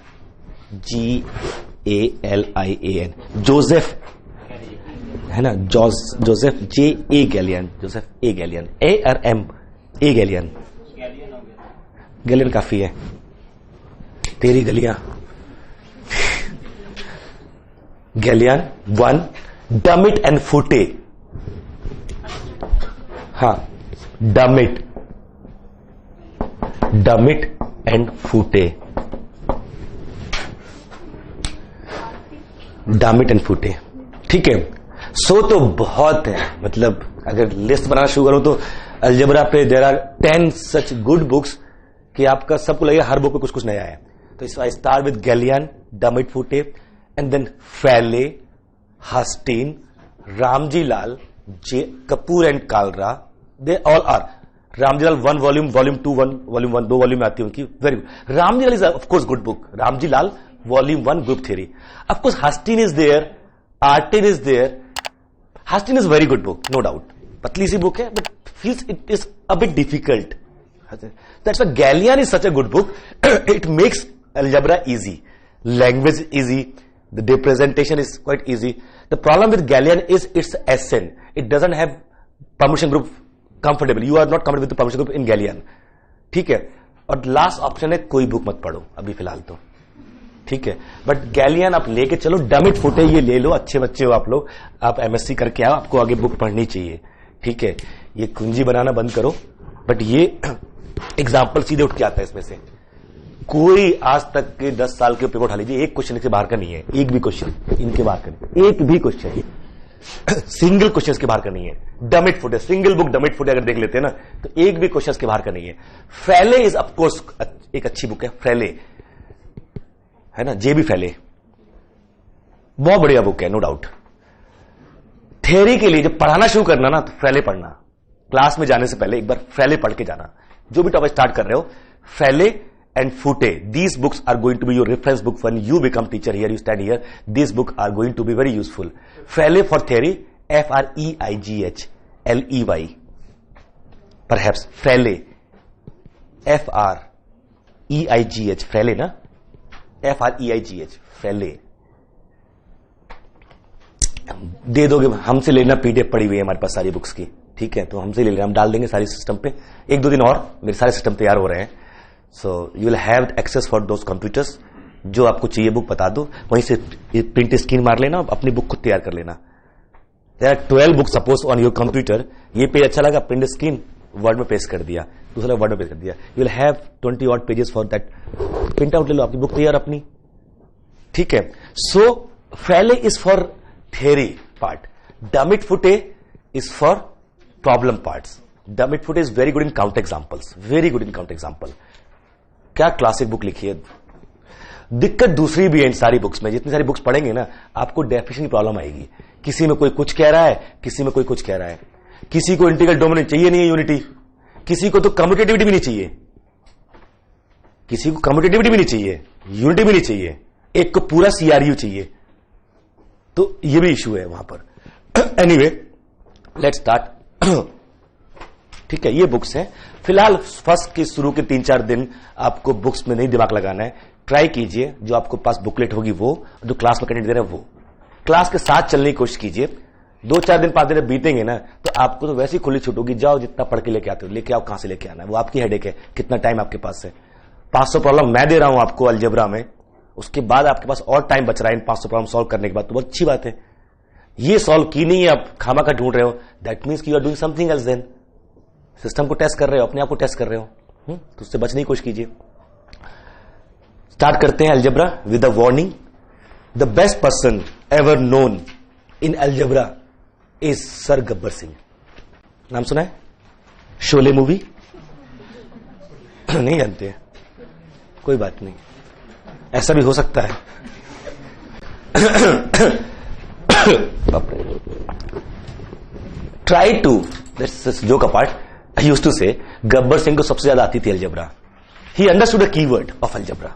GALIAN, जोसेफ है ना, Joseph JA galleon, Joseph A galleon, ARM A galleon, galleon काफी है, तेरी गलियां। गैलियन 1, डमिट एंड फूटे, हाँ डमिट एंड फूटे, डामिट एंड फूटे, ठीक है। सो तो बहुत है, मतलब अगर लिस्ट बनाना शुरू करो तो अलजेब्रा पे there are 10 such good books कि आपका सबको लगेगा हर बुक में कुछ कुछ नया है। तो I start with Gallian, Dummit Foote, and then Fraleigh, Herstein, Ramji Lal, Kapoor and Kalra, they all are. Ramji Lal 1 volume, volume 2 volume 1, 2 volume आती है उनकी, very good. Ramji Lal is of course good book, Ramji Lal volume 1 group theory. Of course Herstein is there, Artin is there. Herstein is very good book, no doubt, पतली सी book है but feels it is a bit difficult. That's why galleon is such a good book, it makes algebra easy, language easy, the representation is quite easy. The problem with Galilean is its SN. It doesn't have permutation group comfortable. You are not comfortable with the permutation group in Galilean. ठीक है। और last option है कोई book मत पढ़ो अभी फिलहाल तो, ठीक है। बट गैलियन आप लेके चलो, डमिट फुटे ये ले लो, अच्छे बच्चे हो आप लोग, आप एमएससी करके आओ, आपको आगे बुक पढ़नी चाहिए, ठीक है। ये कुंजी बनाना बंद करो। बट ये एग्जाम्पल सीधे उठ के आता है इसमें से। कोई आज तक के 10 साल के पेपर उठा लीजिए, एक क्वेश्चन के बाहर का नहीं है, एक भी क्वेश्चन इनके बाहर का नहीं, एक भी क्वेश्चन सिंगल क्वेश्चन के बाहर का नहीं है। डमिट फुटे, सिंगल बुक डमिट फुटे अगर देख लेते हैं ना तो एक भी क्वेश्चन के बाहर का नहीं है। फ्रेले इज ऑफकोर्स एक अच्छी बुक है, फ्रेले है ना, जेबी फ्रेले बहुत बढ़िया बुक है, नो डाउट। थ्योरी के लिए जब पढ़ाना शुरू करना ना तो फ्रेले पढ़ना, क्लास में जाने से पहले एक बार फ्रेले पढ़ के जाना। जो भी टॉपिक स्टार्ट कर रहे हो, फ्रेले and Fute, these books are going to be your reference book when you become teacher here, you stand here. These books are going to be very useful. Frele for theory, F-R-E-I-G-H-L-E-Y. Perhaps, Frele. F-R-E-I-G-H. Frele na? F-R-E-I-G-H. Frele. दे दोगे, हमसे लेना, PDF पड़ी हुई है हमारे पास सारी books की, ठीक है। तो हमसे ले लेना, हम डाल देंगे सारी सिस्टम पे। 1-2 दिन और मेरे सारे सिस्टम तैयार हो रहे हैं। So you will have access for those computers. जो आपको चाहिए बुक बता दो, वहीं से प्रिंट स्क्रीन मार लेना, अपनी बुक खुद तैयार कर लेना। There are 12 book suppose on your computer. ये पेज अच्छा लगा, प्रिंट स्क्रीन वर्ड में पेस्ट कर दिया, दूसरा वर्ड में पेस्ट कर दिया। You will have 20 odd pages for that. Print out ले लो, आपकी बुक तैयार अपनी, ठीक है। So Fraleigh is for theory part, Dummit Foote is for problem parts. Dummit Foote is very good in count examples, very good in count example. क्या classic book लिखी है। दिक्कत दूसरी भी है इन सारी बुक्स में, जितनी सारी बुक्स पढ़ेंगे ना आपको डेफिनेशन की प्रॉब्लम आएगी। किसी में कोई कुछ कह रहा है, किसी में कोई कुछ कह रहा है, किसी को इंटीग्रल डोमिनेट चाहिए नहीं है यूनिटी, किसी को तो कम्यूटेटिविटी भी नहीं चाहिए, किसी को कम्यूटेटिविटी भी नहीं चाहिए, यूनिटी भी नहीं चाहिए, एक को पूरा सीआरयू चाहिए। तो ये भी इशू है वहां पर। एनीवे लेट्स स्टार्ट, ठीक है। ये बुक्स हैं फिलहाल। फर्स्ट के शुरू के 3-4 दिन आपको बुक्स में नहीं दिमाग लगाना है, ट्राई कीजिए। जो आपको पास बुकलेट होगी वो, जो क्लास में कंटेंट दे रहे हैं वो, क्लास के साथ चलने की कोशिश कीजिए। 2-4 दिन 5 दिन बीतेंगे ना तो आपको तो वैसी खुली छूट होगी, जाओ जितना पढ़ के लेके आते हो लेके आओ, कहां से लेके आना है वो आपकी हेडेक है, कितना टाइम आपके पास है। 500 प्रॉब्लम मैं दे रहा हूं आपको अलजेब्रा में, उसके बाद आपके पास और टाइम बच रहा है इन 500 प्रॉब्लम सॉल्व करने के बाद, तो बहुत अच्छी बात है। ये सॉल्व की नहीं है, आप खामा का ढूंढ रहे हो, that means you are doing something else. Then system को टेस्ट कर रहे हो, अपने आप को टेस्ट कर रहे हो, तो उससे बचने की कोशिश कीजिए। स्टार्ट करते हैं algebra with a warning. The best person ever known in algebra is sir Gabbar Singh. नाम सुना है? शोले मूवी नहीं जानते? कोई बात नहीं, ऐसा भी हो सकता है। Try to, that's joke apart, I used to say Gabbar Singh को सबसे ज्यादा आती थी algebra. He understood a keyword of algebra.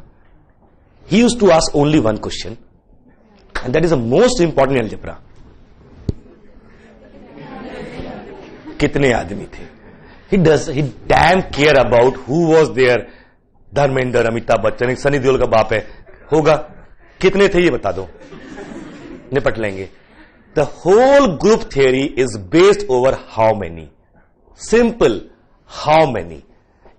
He used to ask only one question and that is the most important algebra. कितने आदमी थे? He damn care about who was there. Dharmendra, Amitabh Bachchan, Sunny Deol का बाप है, होगा। कितने थे ये बता दो, निपट लेंगे। The whole group theory is based over how many. Simple, how many.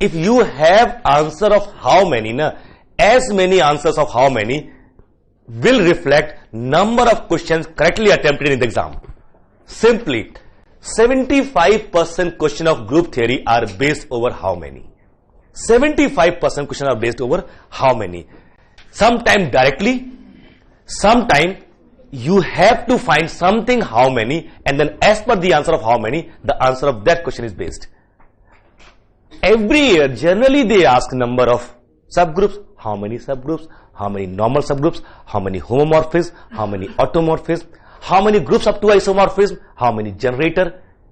If you have answer of how many ना, as many answers of how many will reflect number of questions correctly attempted in the exam. Simply 75% question of group theory are based over how many. 75% question are based over how many. Sometime directly, sometime you have to find something how many, and then as per the answer of how many, the answer of that question is based. Every year, generally they ask number of subgroups, how many subgroups, how many normal subgroups, how many homomorphisms, how many automorphisms, how many groups up to isomorphism, how many generator.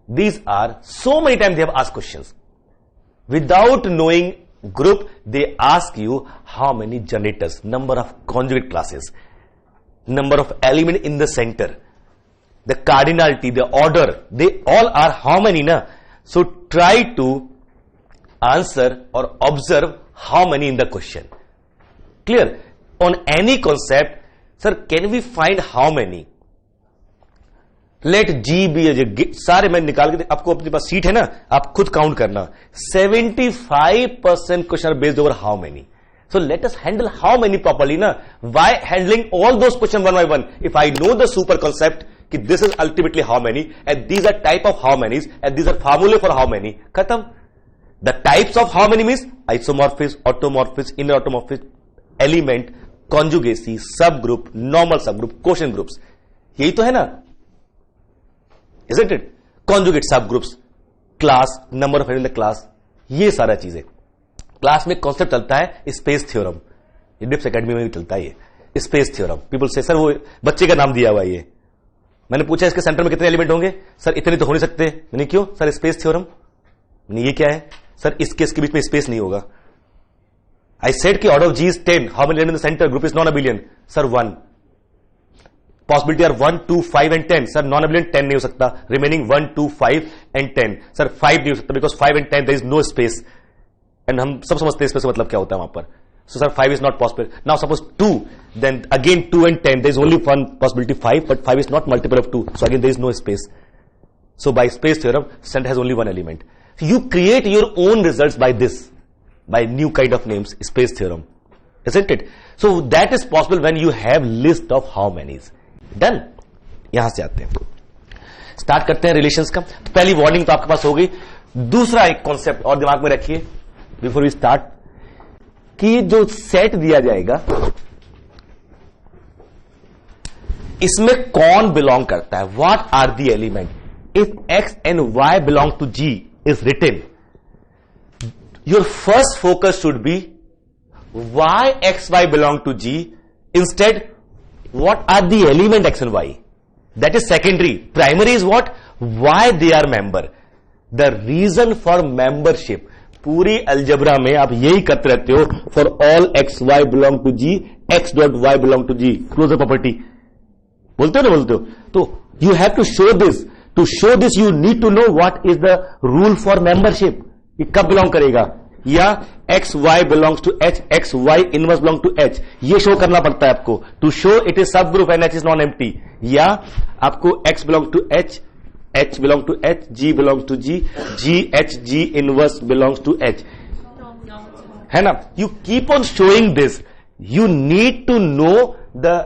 These are so many times they have asked questions. Without knowing group, they ask you how many generators, number of conjugate classes, number of element in the center, the cardinality, the order, they all are how many na? So try to answer or observe how many in the question. Clear? On any concept, sir, can we find how many? Let G be, सारे मैं निकाल के आपको, अपने पास seat है ना, आप खुद काउंट करना. 75% question are based over how many. So let us handle how many properly na. Why handling all those questions one by one? If I know the super concept कि this is ultimately how many and these are type of how many's and these are formulae for how many, खत्म. The types of how many means isomorphism, automorphism, inner automorphism, element, conjugacy, subgroup, normal subgroup, quotient groups. यही तो है ना, isn't it? Conjugate subgroups, class, number of in the class, ये सारा चीजें. Class में concept चलता है स्पेस थ्योरम, ये डिप्स एकेडमी में भी चलता है, ये स्पेस थ्योरम. पीपल से सर वो बच्चे का नाम दिया हुआ है ये. मैंने पूछा इसके सेंटर में कितने एलिमेंट होंगे, सर इतने तो हो नहीं सकते. मैंने क्यों सर, स्पेस थ्योरम. ये क्या है सर, इसके इसके बीच में स्पेस नहीं होगा. आई सेड कि out of G is 10, how many in the center group is non abelian, sir 1. Possibility are 1, 2, 5 and 10, sir non abelian 10 नहीं हो सकता. रिमेनिंग 1, 2, 5 एंड 10, सर 5 नहीं हो सकता because 5 and 10 there is no space. And हम सब समझते हैं स्पेस का मतलब क्या होता है वहां पर. So sir 5 is not possible. Now suppose 2, then again 2 and 10, there is only one possibility 5, but 5 is not multiple of 2, so again there is no space. So by space theorem center has only one element. You create your own results by this, by new kind of names, space theorem, isn't it? So that is possible when you have list of how many's. Done. यहां से आते हैं, start करते हैं relations का. तो पहली warning तो आपके पास हो गई. दूसरा एक कॉन्सेप्ट और दिमाग में रखिए बिफोर वी स्टार्ट, कि जो सेट दिया जाएगा इसमें कौन बिलोंग करता है, what are the element. If X and Y belong to G is written, your first focus should be why xy belong to G. Instead, what are the element x and y? That is secondary. Primary is what? Why they are member. The reason for membership. पूरी algebra में आप यही करते रहते हो. For all x y belong to G, x dot y belong to G. Closure property. बोलते हो ना, बोलते हो. तो you have to show this. To show this, you need to know what is the rule for membership. ये कब belong करेगा, या X Y belongs to H, X Y inverse belong to H, ये शो करना पड़ता है आपको. To show it is subgroup and H is non empty. या आपको X belong to H, H belong to H, G belongs to G, G H G inverse belongs to H, है ना. You keep on showing this. You need to know the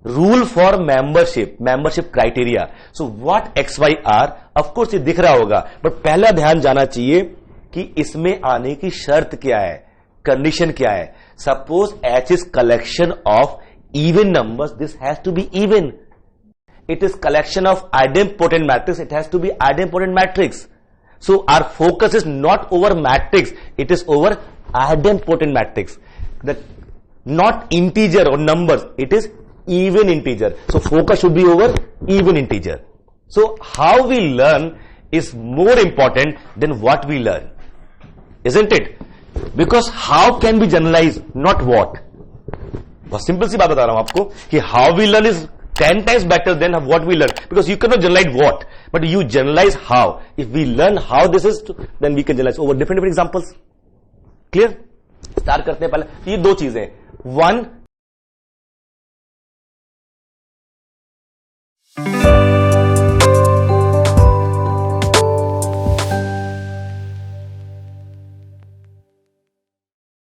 rule for membership criteria. So what X Y are, of course ये दिख रहा होगा, but पहला ध्यान जाना चाहिए कि इसमें आने की शर्त क्या है, कंडीशन क्या है. Suppose H is collection of even numbers, this has to be even. It is collection of idempotent matrix, it has to be idempotent matrix. So our focus is not over matrix, it is over idempotent matrix. Not integer और numbers, it is even integer. So focus should be over even integer. So how we learn is more important than what we learn, isn't it? Because how can we generalize, not what. बहुत simple सी बात बता रहा हूं आपको कि how we learn is 10 times better than what we learn, because you cannot generalize what, but you generalize how. If we learn how this is, then we can generalize over different examples. Clear? Start करते हैं. पहले ये दो चीजें, one